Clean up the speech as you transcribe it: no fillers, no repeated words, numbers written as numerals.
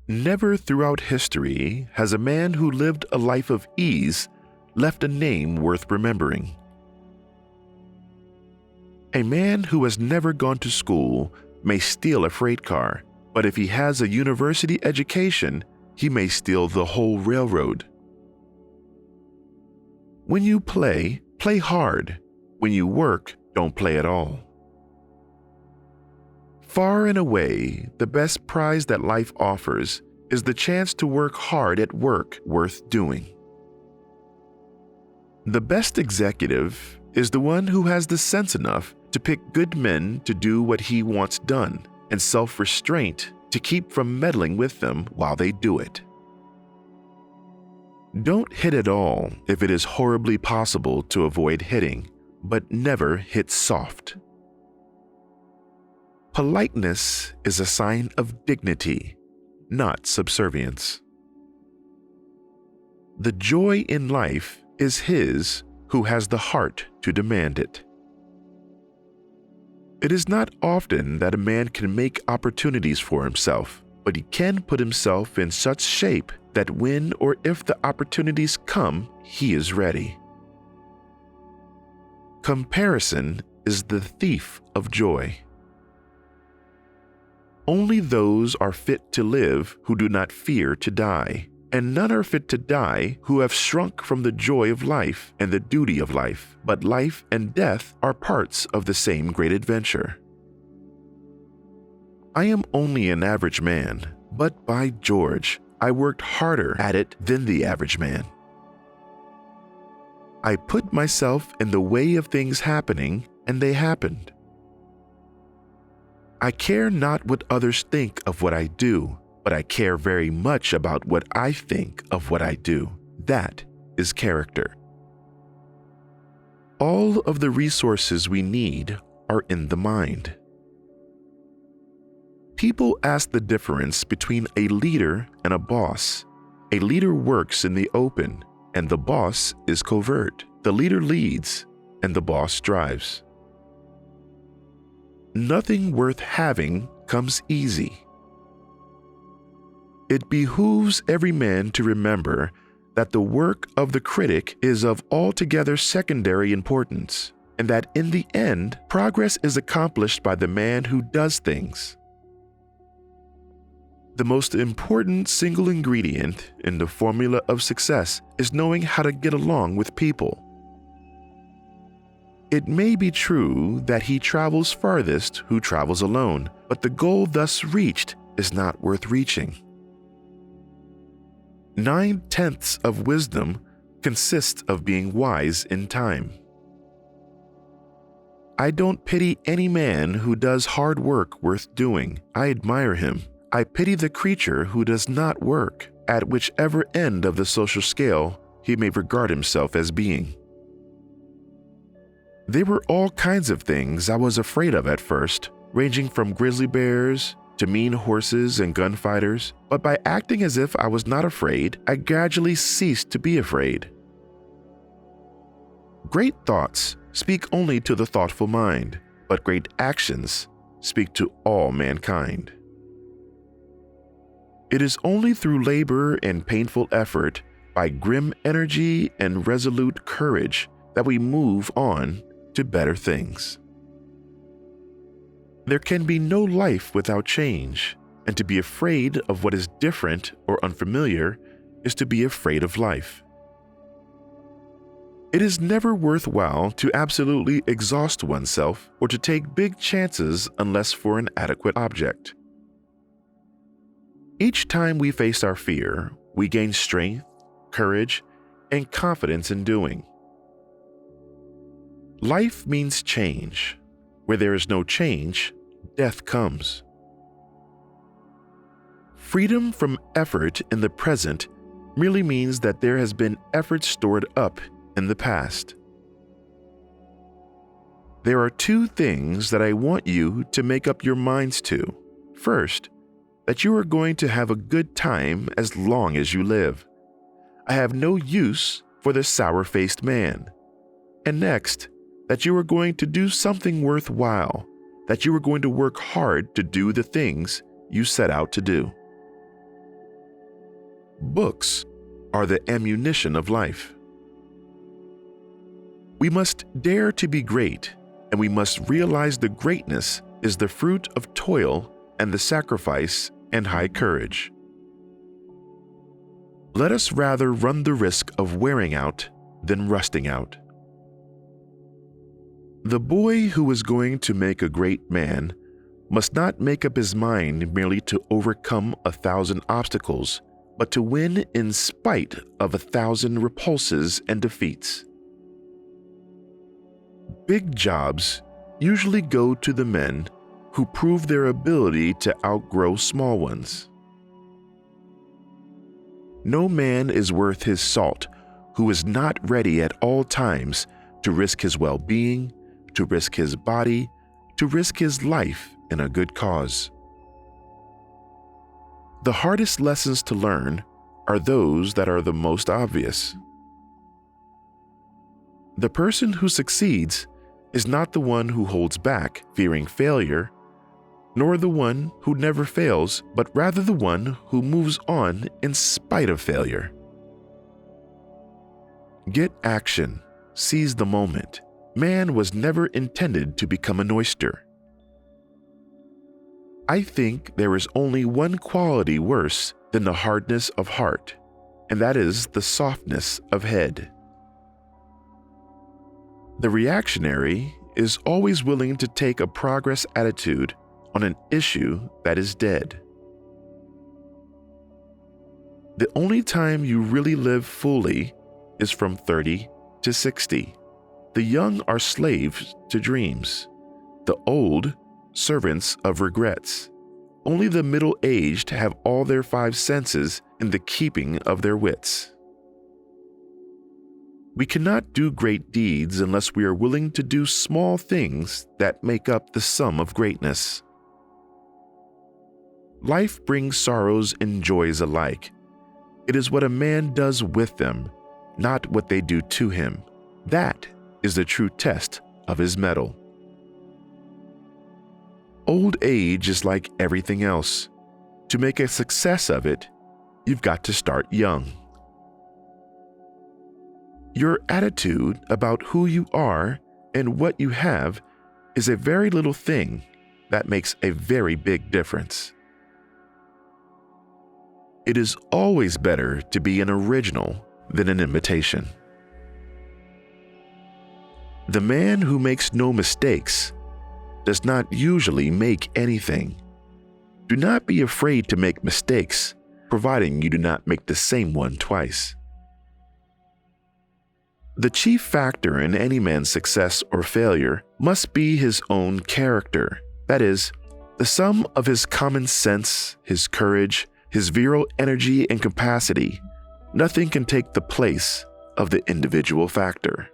Never throughout history has a man who lived a life of ease left a name worth remembering. A man who has never gone to school may steal a freight car, but if he has a university education, he may steal the whole railroad. When you play, play hard. When you work, don't play at all. Far and away, the best prize that life offers is the chance to work hard at work worth doing. The best executive is the one who has the sense enough to pick good men to do what he wants done, and self-restraint to keep from meddling with them while they do it. Don't hit at all if it is horribly possible to avoid hitting, but never hit soft. Politeness is a sign of dignity, not subservience. The joy in life is his who has the heart to demand it. It is not often that a man can make opportunities for himself, but he can put himself in such shape that when or if the opportunities come, he is ready. Comparison is the thief of joy. Only those are fit to live who do not fear to die, and none are fit to die who have shrunk from the joy of life and the duty of life, but life and death are parts of the same great adventure. I am only an average man, but by George, I worked harder at it than the average man. I put myself in the way of things happening, and they happened. I care not what others think of what I do, but I care very much about what I think of what I do. That is character. All of the resources we need are in the mind. People ask the difference between a leader and a boss. A leader works in the open, and the boss is covert. The leader leads, and the boss drives. Nothing worth having comes easy. It behooves every man to remember that the work of the critic is of altogether secondary importance, and that in the end, progress is accomplished by the man who does things. The most important single ingredient in the formula of success is knowing how to get along with people. It may be true that he travels farthest who travels alone, but the goal thus reached is not worth reaching. 9/10 of wisdom consists of being wise in time. I don't pity any man who does hard work worth doing. I admire him. I pity the creature who does not work, at whichever end of the social scale he may regard himself as being. There were all kinds of things I was afraid of at first, ranging from grizzly bears to mean horses and gunfighters, but by acting as if I was not afraid, I gradually ceased to be afraid. Great thoughts speak only to the thoughtful mind, but great actions speak to all mankind. It is only through labor and painful effort, by grim energy and resolute courage, that we move on to better things. There can be no life without change, and to be afraid of what is different or unfamiliar is to be afraid of life. It is never worthwhile to absolutely exhaust oneself or to take big chances unless for an adequate object. Each time we face our fear, we gain strength, courage, and confidence in doing. Life means change. Where there is no change, death comes. Freedom from effort in the present merely means that there has been effort stored up in the past. There are two things that I want you to make up your minds to. First, that you are going to have a good time as long as you live. I have no use for the sour-faced man. And next, that you are going to do something worthwhile, that you are going to work hard to do the things you set out to do. Books are the ammunition of life. We must dare to be great, and we must realize the greatness is the fruit of toil and the sacrifice and high courage. Let us rather run the risk of wearing out than rusting out. The boy who is going to make a great man must not make up his mind merely to overcome 1,000 obstacles, but to win in spite of 1,000 repulses and defeats. Big jobs usually go to the men who prove their ability to outgrow small ones. No man is worth his salt who is not ready at all times to risk his well-being, to risk his body, to risk his life in a good cause. The hardest lessons to learn are those that are the most obvious. The person who succeeds is not the one who holds back, fearing failure, nor the one who never fails, but rather the one who moves on in spite of failure. Get action, seize the moment. Man was never intended to become an oyster. I think there is only one quality worse than the hardness of heart, and that is the softness of head. The reactionary is always willing to take a progress attitude on an issue that is dead. The only time you really live fully is from 30 to 60. The young are slaves to dreams, the old servants of regrets. Only the middle-aged have all their 5 senses in the keeping of their wits. We cannot do great deeds unless we are willing to do small things that make up the sum of greatness. Life brings sorrows and joys alike. It is what a man does with them, not what they do to him. That is the true test of his mettle. Old age is like everything else. To make a success of it, you've got to start young. Your attitude about who you are and what you have is a very little thing that makes a very big difference. It is always better to be an original than an imitation. The man who makes no mistakes does not usually make anything. Do not be afraid to make mistakes, providing you do not make the same one twice. The chief factor in any man's success or failure must be his own character, that is, the sum of his common sense, his courage, his virile energy and capacity. Nothing can take the place of the individual factor.